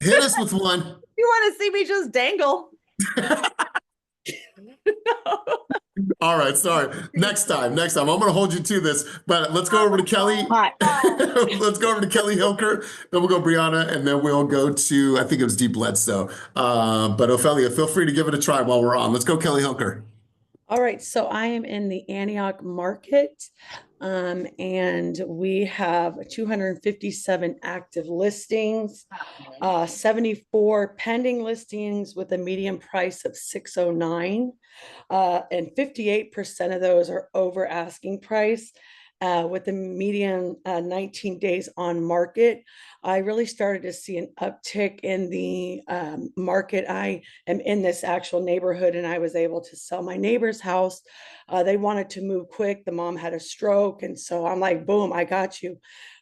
Hit us with one. You want to see me just dangle? All right, sorry. Next time. I'm going to hold you to this, but let's go over to Kelly. Let's go over to Kelly Hilker. Then we'll go Brianna, and then we'll go to, I think it was Deep Bledsoe. But Ophelia, feel free to give it a try while we're on. Let's go Kelly Hilker. All right, so I am in the Antioch market, and we have 257 active listings, 74 pending listings with a median price of 609, and 58% of those are over asking price. With the median 19 days on market, I really started to see an uptick in the market. I am in this actual neighborhood, and I was able to sell my neighbor's house. They wanted to move quick. The mom had a stroke, and so I'm like, boom, I got you.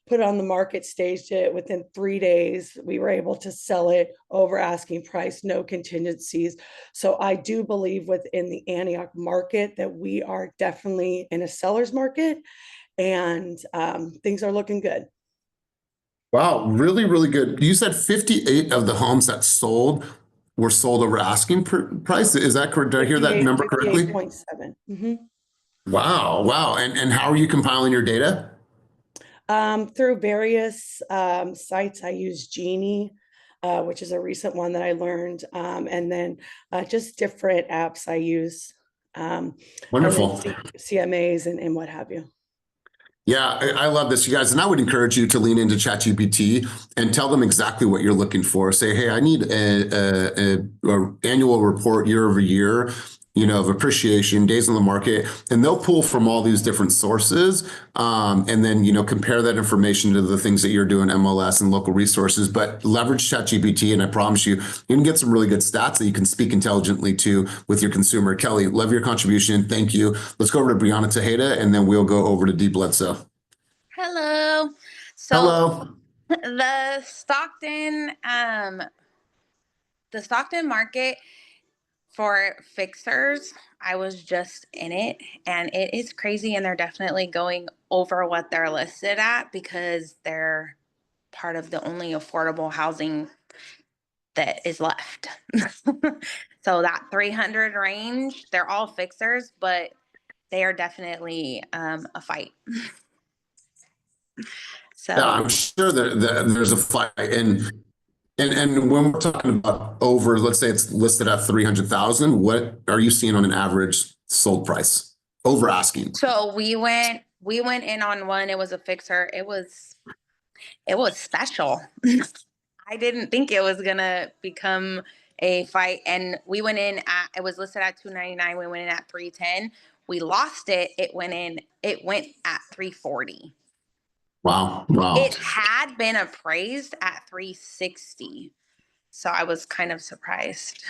Put it on the market, staged it. Within 3 days, we were able to sell it over asking price, no contingencies. So I do believe within the Antioch market that we are definitely in a seller's market, and things are looking good. Wow, really, really good. You said 58 of the homes that sold were sold over asking price. Is that correct? Did I hear that number correctly? 58.7. Mm-hmm. Wow. And how are you compiling your data? Through various sites. I use Genie, which is a recent one that I learned, and then just different apps I use. Wonderful. CMAs and what have you. Yeah, I love this, you guys. And I would encourage you to lean into ChatGPT and tell them exactly what you're looking for. Say, hey, I need a annual report year over year of appreciation, days on the market, and they'll pull from all these different sources, and then, compare that information to the things that you're doing, MLS and local resources, but leverage ChatGPT, and I promise you can get some really good stats that you can speak intelligently to with your consumer. Kelly, love your contribution. Thank you. Let's go over to Brianna Tejeda, and then we'll go over to Dee Bledsoe. Hello. So Hello. the Stockton market for fixers, I was just in it, and it is crazy, and they're definitely going over what they're listed at because they're part of the only affordable housing that is left. So that 300 range, they're all fixers, but they are definitely a fight. So Yeah, I'm sure that there's a fight, and when we're talking about over, let's say it's listed at 300,000, what are you seeing on an average sold price over asking? So we went in on one. It was a fixer. It was special. I didn't think it was gonna become a fight, and we went in at, it was listed at 299. We went in at 310. We lost it. It went at 340. Wow. Wow. It had been appraised at 360. So I was kind of surprised.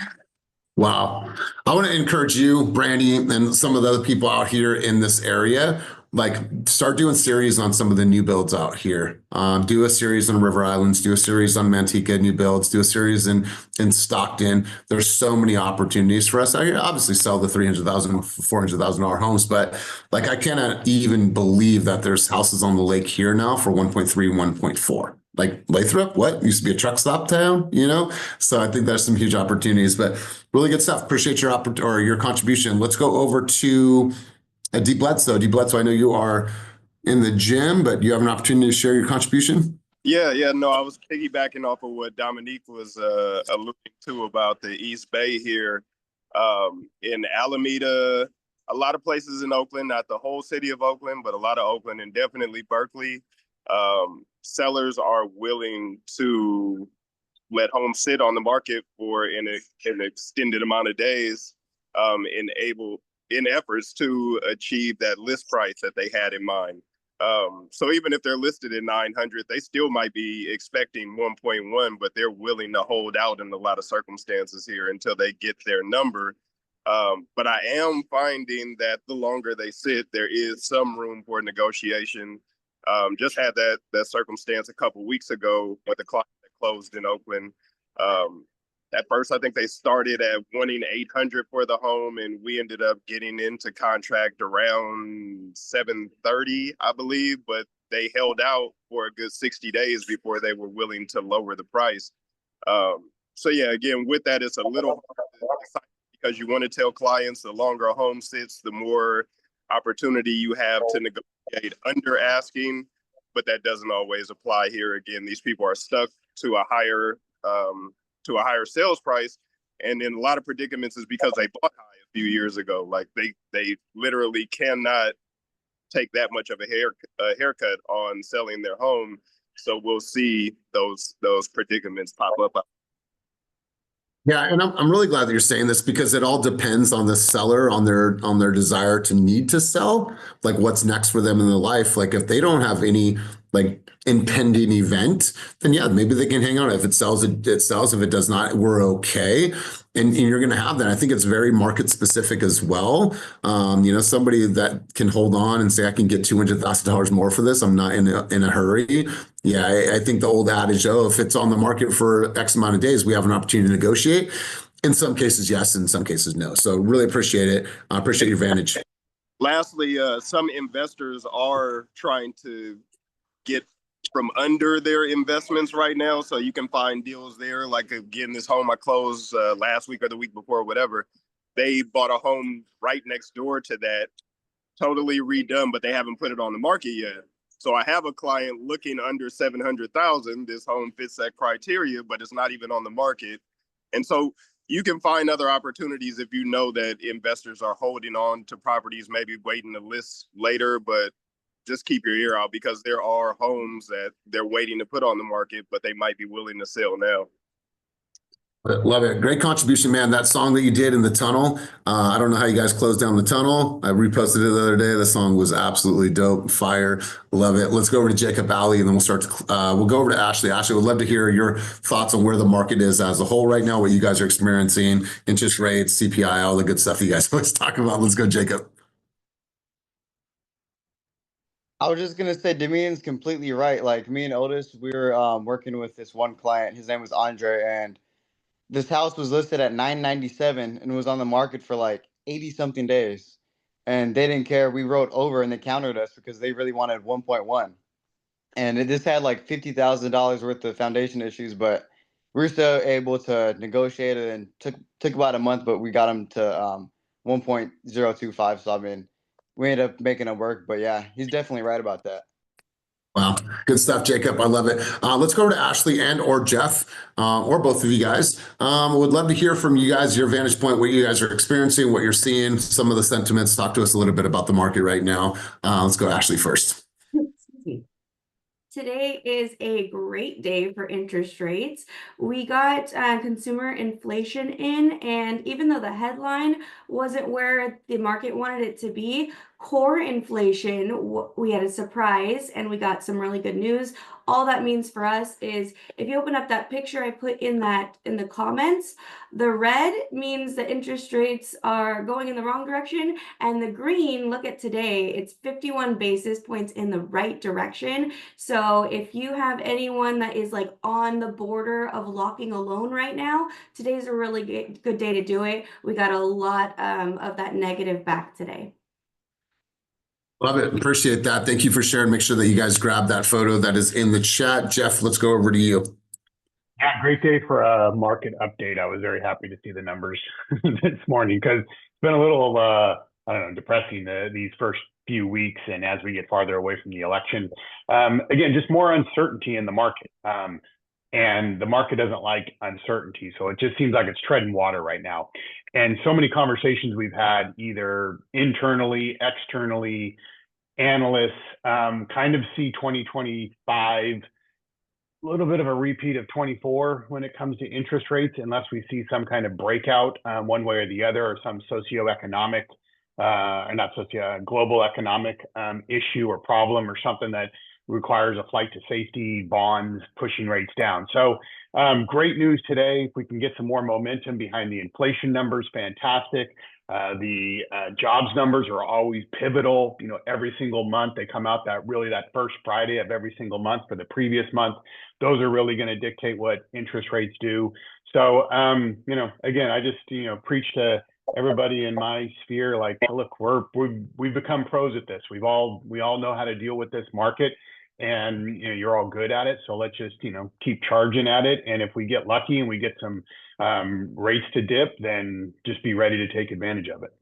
Wow. I want to encourage you, Brandy, and some of the other people out here in this area, like start doing series on some of the new builds out here. Do a series on River Islands, do a series on Manteca new builds, do a series in Stockton. There's so many opportunities for us out here. Obviously sell the $300,000, $400,000 homes, but like I cannot even believe that there's houses on the lake here now for 1.3, 1.4. Like Lathrop, what used to be a truck stop town, So I think there's some huge opportunities, but really good stuff. Appreciate your contribution. Let's go over to Dee Bledsoe. Dee Bledsoe, I know you are in the gym, but you have an opportunity to share your contribution. Yeah, no, I was piggybacking off of what Dominique was alluding to about the East Bay here. In Alameda, a lot of places in Oakland, not the whole city of Oakland, but a lot of Oakland and definitely Berkeley. Sellers are willing to let homes sit on the market for an extended amount of days in efforts to achieve that list price that they had in mind. So even if they're listed at 900, they still might be expecting 1.1, but they're willing to hold out in a lot of circumstances here until they get their number. But I am finding that the longer they sit, there is some room for negotiation. Just had that circumstance a couple weeks ago with the client that closed in Oakland. At first, I think they started at wanting 800 for the home, and we ended up getting into contract around 730, I believe. But they held out for a good 60 days before they were willing to lower the price. So yeah, again, with that, it's a little hard to decide because you want to tell clients the longer a home sits, the more opportunity you have to negotiate under asking, but that doesn't always apply here. Again, these people are stuck to a higher sales price, and in a lot of predicaments is because they bought high a few years ago. Like they literally cannot take that much of a haircut on selling their home. So we'll see those predicaments pop up. Yeah, and I'm really glad that you're saying this because it all depends on the seller, on their desire to need to sell, like what's next for them in their life. Like if they don't have any like impending event, then yeah, maybe they can hang on. If it sells, it sells. If it does not, we're okay. And you're going to have that. I think it's very market specific as well. Somebody that can hold on and say, I can get $200,000 more for this. I'm not in a hurry. Yeah, I think the old adage, if it's on the market for X amount of days, we have an opportunity to negotiate. In some cases, yes. In some cases, no. So really appreciate it. I appreciate your vantage. Lastly, some investors are trying to get from under their investments right now. So you can find deals there. Like again, this home I closed last week or the week before, whatever. They bought a home right next door to that, totally redone, but they haven't put it on the market yet. So I have a client looking under 700,000. This home fits that criteria, but it's not even on the market. And so you can find other opportunities if you know that investors are holding on to properties, maybe waiting to list later, but just keep your ear out because there are homes that they're waiting to put on the market, but they might be willing to sell now. Love it. Great contribution, man. That song that you did in the tunnel. I don't know how you guys closed down the tunnel. I reposted it the other day. The song was absolutely dope. Fire. Love it. Let's go over to Jacob Alley and then we'll go over to Ashley. Ashley, would love to hear your thoughts on where the market is as a whole right now, what you guys are experiencing, interest rates, CPI, all the good stuff you guys always talk about. Let's go, Jacob. I was just gonna say, Damien's completely right. Like me and Otis, we were working with this one client. His name was Andre, and this house was listed at 997 and was on the market for like 80 something days. And they didn't care. We wrote over and they countered us because they really wanted 1.1. And it just had like $50,000 worth of foundation issues, but we were still able to negotiate it, and took about a month, but we got them to 1.025. So I mean, we ended up making it work. But yeah, he's definitely right about that. Wow. Good stuff, Jacob. I love it. Let's go over to Ashley and or Jeff, or both of you guys. Would love to hear from you guys, your vantage point, what you guys are experiencing, what you're seeing, some of the sentiments. Talk to us a little bit about the market right now. Let's go Ashley first. Today is a great day for interest rates. We got consumer inflation in, and even though the headline wasn't where the market wanted it to be, core inflation, we had a surprise and we got some really good news. All that means for us is if you open up that picture I put in the comments, the red means that interest rates are going in the wrong direction, and the green, look at today, it's 51 basis points in the right direction. So if you have anyone that is like on the border of locking a loan right now, today's a really good day to do it. We got a lot of that negative back today. Love it. Appreciate that. Thank you for sharing. Make sure that you guys grab that photo that is in the chat. Jeff, let's go over to you. Yeah, great day for a market update. I was very happy to see the numbers this morning because it's been a little, I don't know, depressing these first few weeks, and as we get farther away from the election. Again, just more uncertainty in the market. And the market doesn't like uncertainty. So it just seems like it's treading water right now. And so many conversations we've had, either internally, externally, analysts kind of see 2025 a little bit of a repeat of 24 when it comes to interest rates, unless we see some kind of breakout one way or the other, or some socioeconomic, or not global economic issue or problem, or something that requires a flight to safety, bonds pushing rates down. So great news today. If we can get some more momentum behind the inflation numbers, fantastic. The jobs numbers are always pivotal. You know, every single month they come out that first Friday of every single month for the previous month. Those are really going to dictate what interest rates do. So, you know, again, I just, preach to everybody in my sphere, like, look, we've become pros at this. We all know how to deal with this market, and you're all good at it. So let's just, keep charging at it. And if we get lucky and we get some rates to dip, then just be ready to take advantage of it.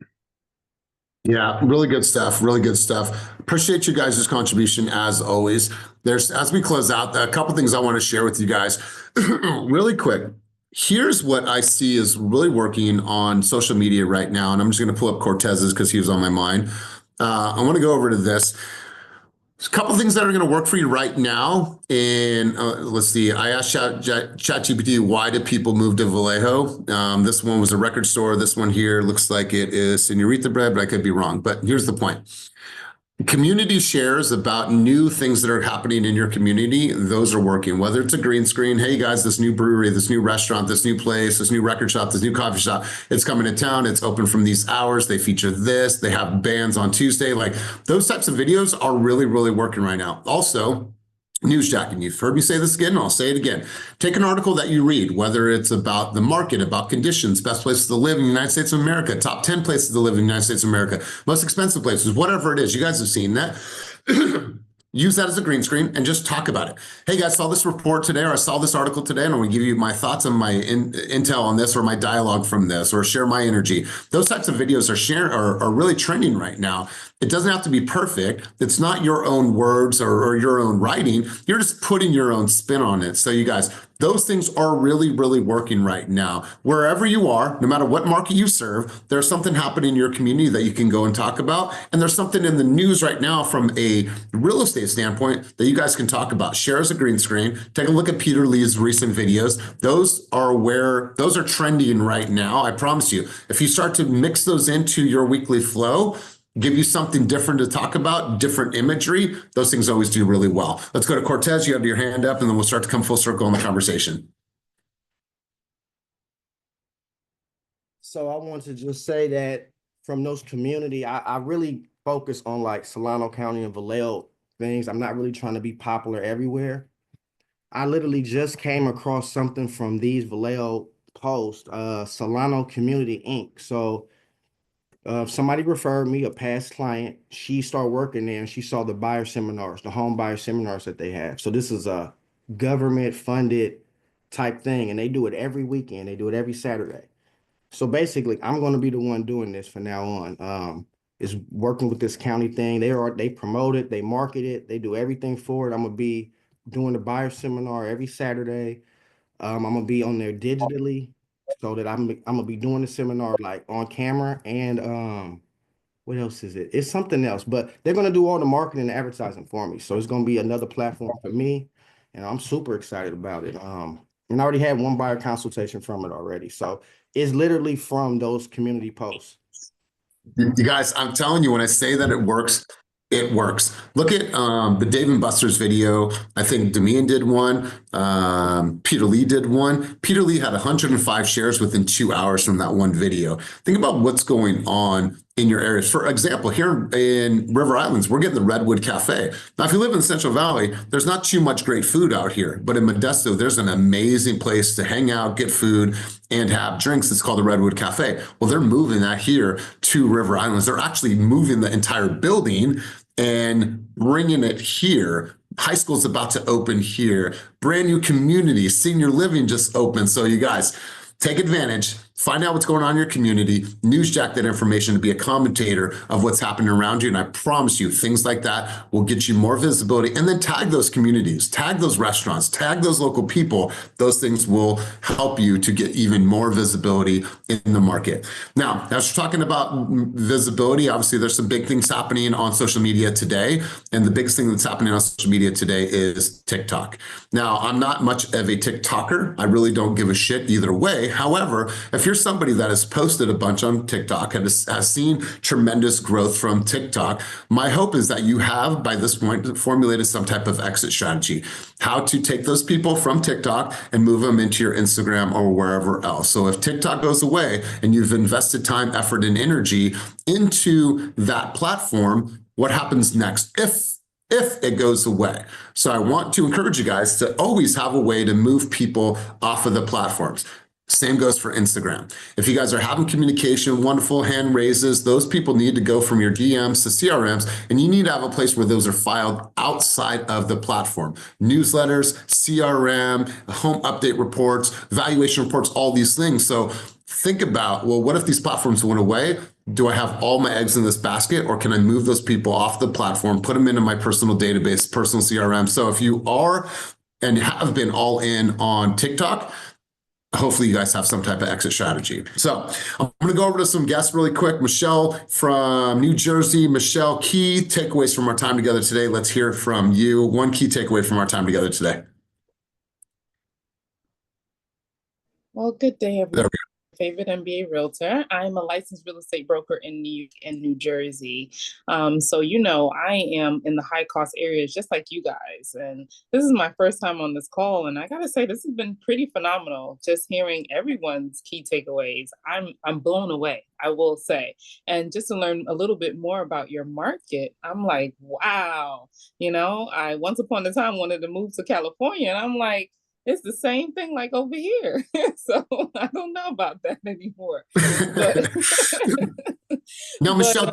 Yeah, really good stuff. Really good stuff. Appreciate you guys' contribution as always. As we close out, a couple things I want to share with you guys really quick. Here's what I see is really working on social media right now. And I'm just going to pull up Cortez's because he was on my mind. I want to go over to this. There's a couple things that are going to work for you right now. And let's see, I asked ChatGPT, why did people move to Vallejo? This one was a record store. This one here looks like it is Senorita Bread, but I could be wrong. But here's the point. Community shares about new things that are happening in your community, those are working. Whether it's a green screen, hey guys, this new brewery, this new restaurant, this new place, this new record shop, this new coffee shop, it's coming to town, it's open from these hours, they feature this, they have bands on Tuesday. Like those types of videos are really, really working right now. Also, newsjacking. You've heard me say this again, and I'll say it again. Take an article that you read, whether it's about the market, about conditions, best places to live in the United States of America, top 10 places to live in the United States of America, most expensive places, whatever it is. You guys have seen that. Use that as a green screen and just talk about it. Hey guys, saw this report today, or I saw this article today, and I'm gonna give you my thoughts and my intel on this, or my dialogue from this, or share my energy. Those types of videos are really trending right now. It doesn't have to be perfect. It's not your own words or your own writing. You're just putting your own spin on it. So you guys, those things are really, really working right now. Wherever you are, no matter what market you serve, there's something happening in your community that you can go and talk about. And there's something in the news right now from a real estate standpoint that you guys can talk about. Share as a green screen. Take a look at Peter Lee's recent videos. Those are trending right now. I promise you, if you start to mix those into your weekly flow, give you something different to talk about, different imagery, those things always do really well. Let's go to Cortez. You have your hand up, and then we'll start to come full circle in the conversation. So I want to just say that from those community, I really focus on like Solano County and Vallejo things. I'm not really trying to be popular everywhere. I literally just came across something from these Vallejo posts, Solano Community Inc. So somebody referred me, a past client. She started working there and she saw the buyer seminars, the home buyer seminars that they have. So this is a government funded type thing, and they do it every weekend. They do it every Saturday. So basically, I'm going to be the one doing this from now on. Is working with this county thing. They promote it, they market it, they do everything for it. I'm gonna be doing the buyer seminar every Saturday. I'm gonna be on there digitally, so that I'm gonna be doing the seminar like on camera, and what else is it? It's something else, but they're gonna do all the marketing and advertising for me. So it's gonna be another platform for me, and I'm super excited about it. And I already had one buyer consultation from it already. So it's literally from those community posts. You guys, I'm telling you, when I say that it works, it works. Look at the Dave and Buster's video. I think Damian did one. Peter Lee did one. Peter Lee had 105 shares within 2 hours from that one video. Think about what's going on in your areas. For example, here in River Islands, we're getting the Redwood Cafe. Now, if you live in the Central Valley, there's not too much great food out here, but in Modesto, there's an amazing place to hang out, get food, and have drinks. It's called the Redwood Cafe. Well, they're moving that here to River Islands. They're actually moving the entire building and bringing it here. High school's about to open here. Brand new community, senior living just opened. So you guys, take advantage. Find out what's going on in your community, newsjack that information to be a commentator of what's happening around you. And I promise you, things like that will get you more visibility. And then tag those communities, tag those restaurants, tag those local people. Those things will help you to get even more visibility in the market. Now, as we're talking about visibility, obviously there's some big things happening on social media today. And the biggest thing that's happening on social media today is TikTok. Now, I'm not much of a TikToker. I really don't give a shit either way. However, if you're somebody that has posted a bunch on TikTok and has seen tremendous growth from TikTok, my hope is that you have, by this point, formulated some type of exit strategy, how to take those people from TikTok and move them into your Instagram or wherever else. So if TikTok goes away and you've invested time, effort, and energy into that platform, what happens next if it goes away? So I want to encourage you guys to always have a way to move people off of the platforms. Same goes for Instagram. If you guys are having communication, wonderful hand raises, those people need to go from your DMs to CRMs, and you need to have a place where those are filed outside of the platform. Newsletters, CRM, home update reports, valuation reports, all these things. So think about, well, what if these platforms went away? Do I have all my eggs in this basket, or can I move those people off the platform, put them into my personal database, personal CRM? So if you are and have been all in on TikTok, hopefully you guys have some type of exit strategy. So I'm going to go over to some guests really quick. Michelle from New Jersey. Michelle, key takeaways from our time together today. Let's hear it from you. One key takeaway from our time together today. Well, good day, There everyone. we Favorite MBA realtor. I'm a licensed real estate broker in New Jersey. So I am in the high cost areas just like you guys. And this is my first time on this call, and I gotta say this has been pretty phenomenal. Just hearing everyone's key takeaways, I'm blown away, I will say. And just to learn a little bit more about your market, I'm like, wow. I once upon a time wanted to move to California, and I'm like, it's the same thing like over here. So I don't know about that anymore. But Now, Michelle,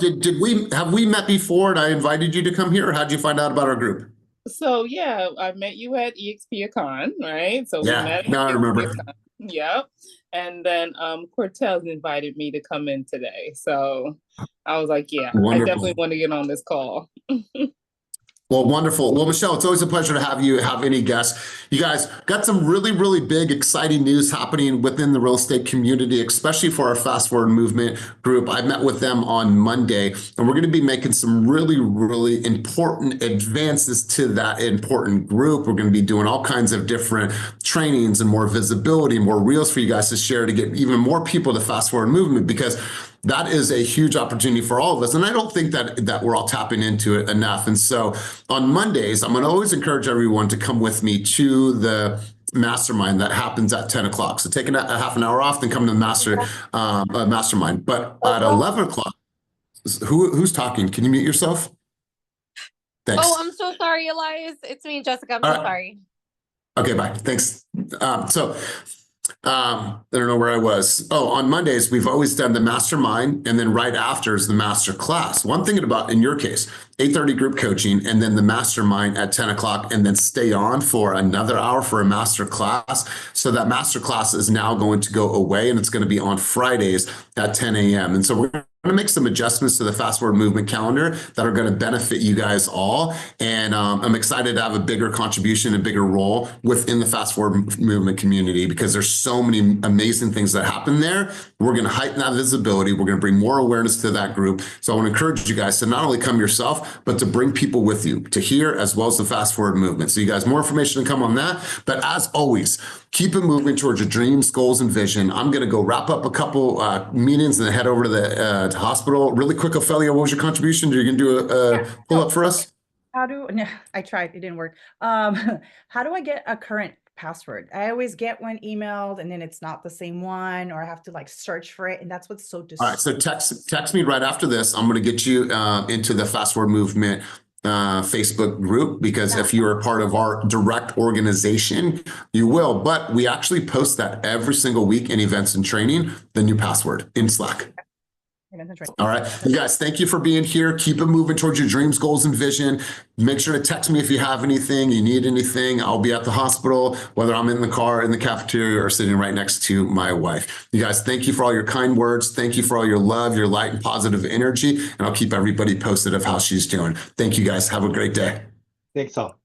have we met before and I invited you to come here, or how'd you find out about our group? So yeah, I met you at EXPCon, right? So we Yeah, met at now I remember. EXPCon. Yep. And then Cortez invited me to come in today. So I was like, yeah, I Wonderful. definitely want to get on this call. Well, wonderful. Well, Michelle, it's always a pleasure to have you, have any guests. You guys got some really, really big, exciting news happening within the real estate community, especially for our Fast Forward Movement group. I met with them on Monday, and we're going to be making some really, really important advances to that important group. We're going to be doing all kinds of different trainings and more visibility, more reels for you guys to share to get even more people to Fast Forward Movement, because that is a huge opportunity for all of us. And I don't think that we're all tapping into it enough. And so on Mondays, I'm going to always encourage everyone to come with me to the mastermind that happens at 10 o'clock. So taking a half an hour off, then come to the mastermind. But at 11 o'clock, who's talking? Can you mute yourself? Thanks. Oh, I'm so sorry, Elias. It's me, Jessica. I'm so sorry. Okay, bye. Thanks. I don't know where I was. Oh, on Mondays, we've always done the mastermind, and then right after is the master class. One thing about, in your case, 8:30 group coaching, and then the mastermind at 10 o'clock, and then stay on for another hour for a master class. So that master class is now going to go away, and it's going to be on Fridays at 10 a.m. And so we're going to make some adjustments to the Fast Forward Movement calendar that are going to benefit you guys all. And I'm excited to have a bigger contribution, a bigger role within the Fast Forward Movement community, because there's so many amazing things that happen there. We're going to heighten that visibility. We're going to bring more awareness to that group. So I want to encourage you guys to not only come yourself, but to bring people with you to hear, as well as the Fast Forward Movement. So you guys, more information to come on that. But as always, keep it moving towards your dreams, goals, and vision. I'm going to go wrap up a couple meetings and then head over to the hospital. Really quick, Ophelia, what was your contribution? You're going to do a pull up for us? No, I tried, it didn't work. How do I get a current password? I always get one emailed and then it's not the same one, or I have to like search for it. And that's what's so All right, so text me right after this. I'm going to get you into the Fast Forward Movement Facebook group, because if you're a part of our direct organization, you will. But we actually post that every single week in events and training, the new password in Slack. All right, you guys, thank you for being here. Keep it moving towards your dreams, goals, and vision. Make sure to text me if you have anything, you need anything. I'll be at the hospital, whether I'm in the car, in the cafeteria, or sitting right next to my wife. You guys, thank you for all your kind words. Thank you for all your love, your light and positive energy. And I'll keep everybody posted of how she's doing. Thank you guys. Have a great day. Thanks all.